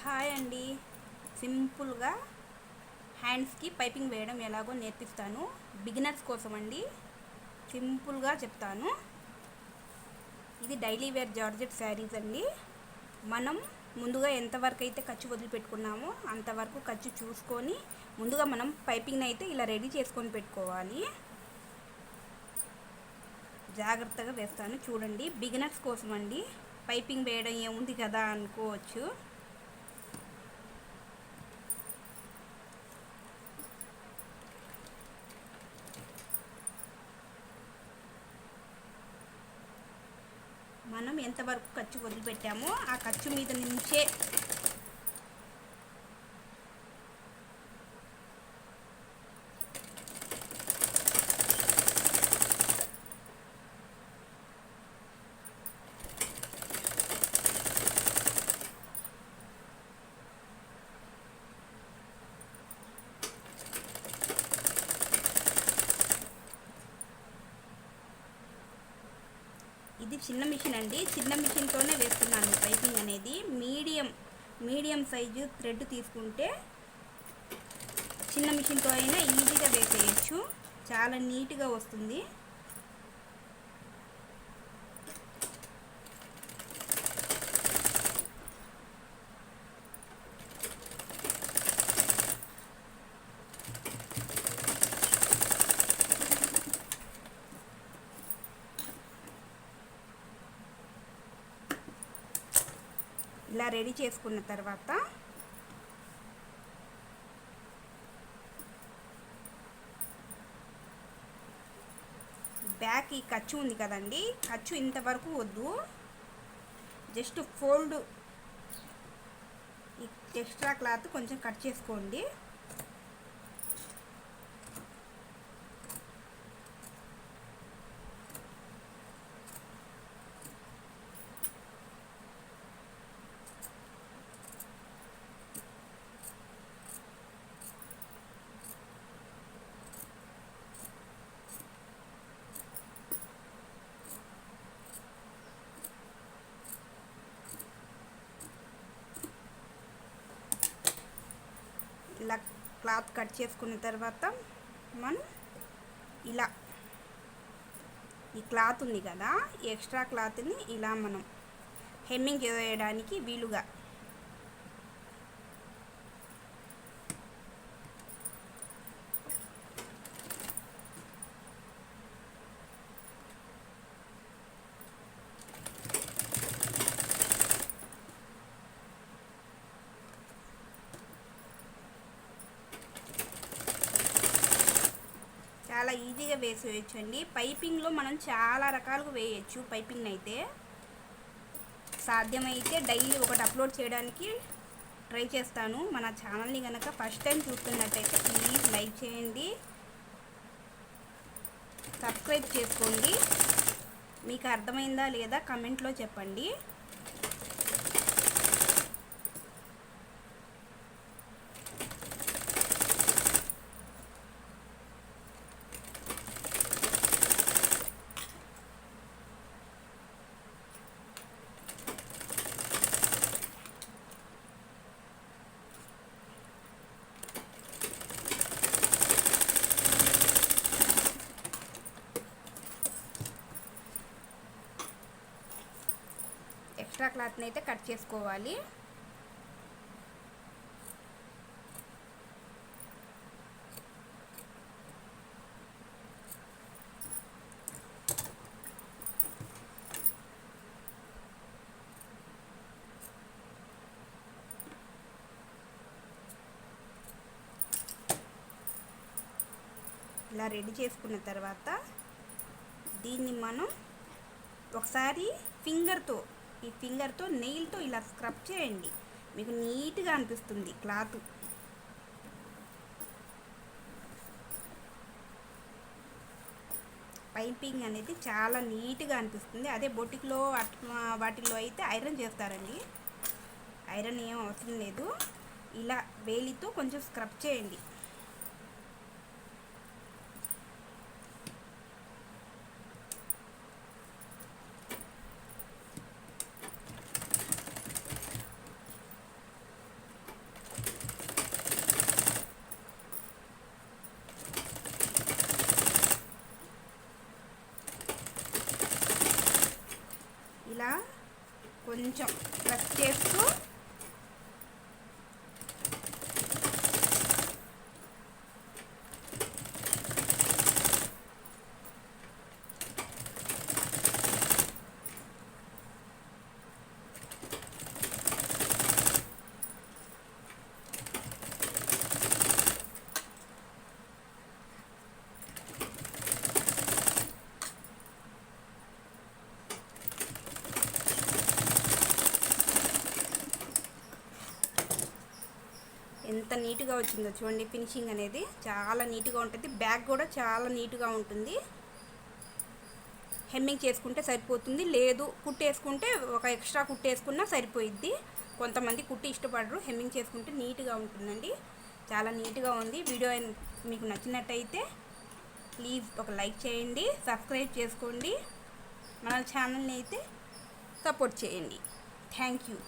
Hi అండి. సింపుల్గా హ్యాండ్స్కి పైపింగ్ వేయడం ఎలాగో నేర్పిస్తాను. బిగినర్స్ కోసం అండి. సింపుల్గా చెప్తాను. ఇది డైలీ వేర్ జార్జెట్ శారీస్ అండి. మనం ముందుగా ఎంతవరకు అయితే ఖర్చు వదిలిపెట్టుకున్నామో అంతవరకు ఖర్చు చూసుకొని ముందుగా మనం పైపింగ్ని అయితే ఇలా రెడీ చేసుకొని పెట్టుకోవాలి. జాగ్రత్తగా వేస్తాను చూడండి. బిగినర్స్ కోసం అండి. పైపింగ్ వేయడం ఏముంది కదా అనుకోవచ్చు. మనం ఎంతవరకు ఖర్చు వదిలిపెట్టామో ఆ ఖర్చు మీద నుంచే ఇది చిన్న మిషన్ అండి. చిన్న మిషన్తోనే వేస్తున్నాను పైపింగ్ అనేది. మీడియం సైజు థ్రెడ్ తీసుకుంటే చిన్న మిషన్తో అయినా ఈజీగా వేసేయచ్చు. చాలా నీట్గా వస్తుంది. ఇలా రెడీ చేసుకున్న తర్వాత బ్యాక్ ఈ ఖర్చు ఉంది కదండి, ఖర్చు ఇంతవరకు వద్దు. జస్ట్ ఫోల్డ్ ఈ ఎక్స్ట్రా క్లాత్ కొంచెం కట్ చేసుకోండి. ఇలా క్లాత్ కట్ చేసుకున్న తర్వాత మనం ఇలా ఈ క్లాత్ ఉంది కదా, ఈ ఎక్స్ట్రా క్లాత్ని ఇలా మనం హెమ్మింగ్ చేయడానికి వీలుగా చాలా ఈజీగా వేసేయచ్చండి. పైపింగ్లో మనం చాలా రకాలుగా వేయచ్చు. పైపింగ్ అయితే సాధ్యమైతే డైలీ ఒకటి అప్లోడ్ చేయడానికి ట్రై చేస్తాను. మన ఛానల్ని కనుక ఫస్ట్ టైం చూస్తున్నట్టయితే ప్లీజ్ లైక్ చేయండి, సబ్స్క్రైబ్ చేసుకోండి. మీకు అర్థమైందా లేదా కమెంట్లో చెప్పండి. ఎక్స్ట్రా క్లాత్ని అయితే కట్ చేసుకోవాలి. ఇలా రెడీ చేసుకున్న తర్వాత దీన్ని మనం ఒకసారి ఈ ఫింగర్తో నెయిల్తో ఇలా స్క్రబ్ చేయండి. మీకు నీట్గా అనిపిస్తుంది క్లాత్. పైపింగ్ అనేది చాలా నీట్గా అనిపిస్తుంది. అదే బొటిక్లో వాటిల్లో అయితే ఐరన్ చేస్తారండి. ఐరన్ ఏం అవసరం లేదు. ఇలా వేలితో కొంచెం స్క్రబ్ చేయండి. ప్రెస్ చేస్తూ ఎంత నీట్గా వచ్చిందో చూడండి. ఫినిషింగ్ అనేది చాలా నీట్గా ఉంటుంది. బ్యాగ్ కూడా చాలా నీట్గా ఉంటుంది. హెమ్మింగ్ చేసుకుంటే సరిపోతుంది, లేదు కుట్టేసుకుంటే ఒక ఎక్స్ట్రా కుట్టేసుకున్నా సరిపోయిద్ది. కొంతమంది కుట్టి ఇష్టపడరు, హెమ్మింగ్ చేసుకుంటే నీట్గా ఉంటుందండి. చాలా నీట్గా ఉంది. వీడియో మీకు నచ్చినట్టయితే ప్లీజ్ ఒక లైక్ చేయండి, సబ్స్క్రైబ్ చేసుకోండి, మన ఛానల్ని అయితే సపోర్ట్ చేయండి. Thank you.